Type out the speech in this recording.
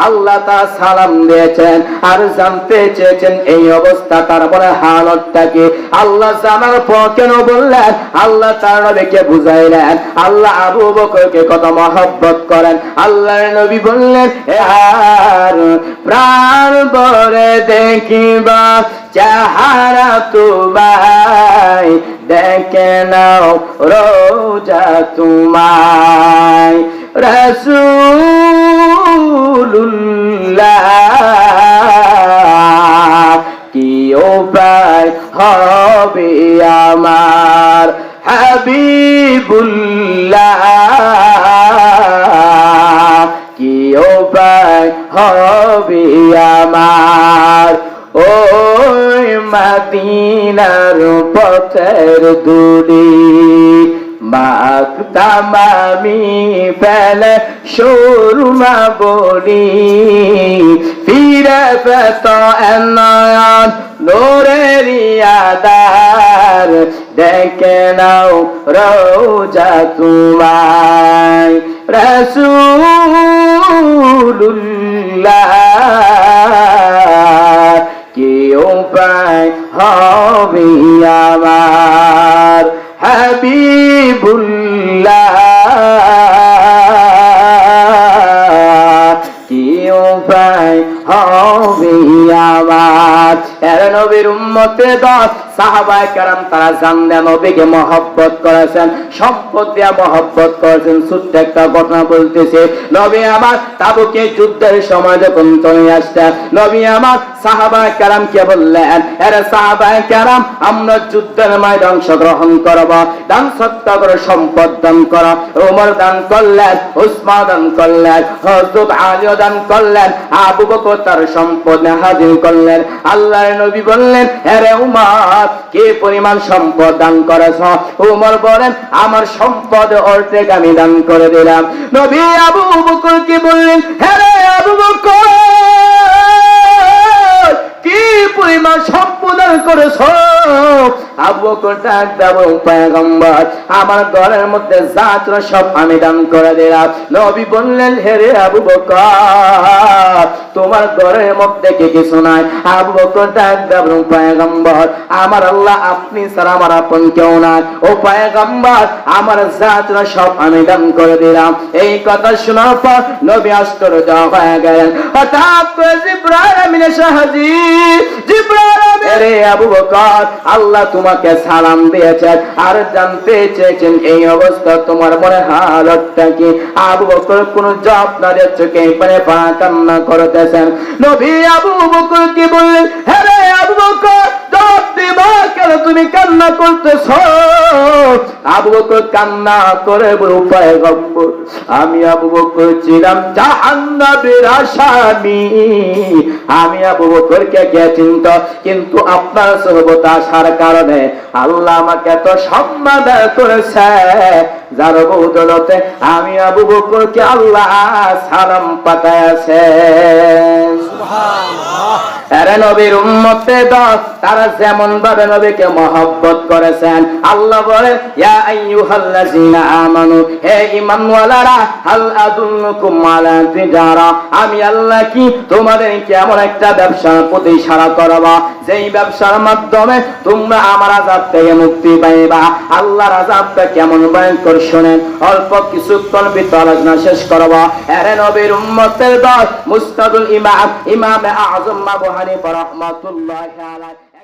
আল্লাহ তাআলা সালাম দিয়েছেন আর জানতে চেয়েছেন এই অবস্থা তার মনে হালতটা কি। আল্লাহ জানার পর কেন বললেন? আল্লাহ তার নবীকে বুঝাইলেন আল্লাহ আবু বকরকে কত মহব্বত করেন। আল্লাহর নবী বললেন আর প্রাণ ভরে দেখিবা চেহারা তোমায়, দেখে নাও রোজা তোমায়। রাসূলুল্লাহ কি উপায় হবে আমার, হাবিবুল্লাহ কি উপায় হবে আমার। ওই মদিনার পথের ধুলি মাখতাম আমি ফেলে সুরমা বলি, ফিরে পেত নয়ন নূরের আধার, দেখে নাও রোজা তোমায়। রাসূলুল্লাহ কি উপায় হবে আমার, হাবিবুল্লাহ কি উপায় হবে আমার। এর নবীর উম্মতে দশ সাহাবায়ে কেরাম তারা জানলে নবীকে মহব্বত করেছেন, সম্পদ দিয়া মহব্বত করেছেন। ছোট্ট একটা ঘটনা বলতেছে, নবী আমার তাবুকে যুদ্ধের সময় যখন চলে আসতেন, নবী আমার সাহাবায়ে কেরামকে বললেন এর সাহাবায়ে কেরাম আমরা যুদ্ধের ময়দানে অংশগ্রহণ করব, দান সৎকা করে সম্পদ দান করা। ওমর দান করলেন, উসমান দান করলেন, হযরত আলী দান করলেন, আবু বকর তার সম্পদ হাজির করলেন। আল্লাহর নবী বললেন আরে উমর কি পরিমাণ সম্পদ দান করেছ? উমর বলেন আমার সম্পদ অর্ধেক আমি দান করে দিলাম। নবী আবু বকরকে বললেন আরে আবু বকর কি পরিমাণ সম্পদ দান করেছ? আবু বকর ডাক দাও পয়গম্বর আমার ঘরের মধ্যে যা ছিল সব আমি দান করে দিলাম। নবী বললেন হে রে আবু বকর তোমার ঘরের মধ্যে কি কিছু নাই? আবু বকর ডাক দাও পয়গম্বর আমার আল্লাহ আপনি ছাড়া আমার আপন কেউ নাই, ও পয়গম্বর আমার যা ছিল সব আমি দান করে দিলাম। এই কথা শোনার পর নবী আশ্চর্য হয়ে গেলেন। হঠাৎ করে জিবরাইল আমিন এসে হাজির। জিবরাইল রে আবু বকর আল্লাহ তোমাকে সালাম দিয়েছেন আর জানতে চেয়েছেন এই অবস্থা তোমার মনে হালতটা কি। আবু বকর কোন জবাব না দিয়ে চোখে পানি পড়া কান্না করতেছেন। নবী আবু বকরকে বললেন হে রে আবু বকর জবাব দিবা কেন তুমি কান্না করতেছ? আবু বকর কান্না করে বলে পয়গম্বর আমি আবু বকর ছিলাম জাহান্নামের আসামি, আমি আবু বকরকে কে চিনত, কিন্তু আপনার সোহবত আসার কারণে আল্লাহ আমাকে এত সম্মান করেছে যার বদৌলতে আমি আবু বকরকে আল্লাহ সালাম পাঠাইছে। সুবহানাল্লাহ। আরে নবীর উম্মতে দশ তারা যেমন ভাবে নবীকে মহব্বত করেছেন আল্লাহ বলে ইয়া আইয়ুহাল্লাযিনা আমানু হে ঈমানওয়ালারা হাল আদুল্লুকুম আলা তিজারা আমি আল্লাহ কি তোমাদেরকে এমন একটা ব্যবসার প্রতি ইশারা করব যেই ব্যবসার মাধ্যমে তোমরা আমার আযাব থেকে মুক্তি পাইবা। আল্লাহর আযাবটা কেমন ভয়ঙ্কর শুনেন, অল্প কিছুক্ষণ ভিতর আলোচনা শেষ করব। আরে নবীর উম্মতের দশ মুস্তাদুল ইমাম ইমামে আযম আবু হানিফা রাহমাতুল্লাহি আলাইহি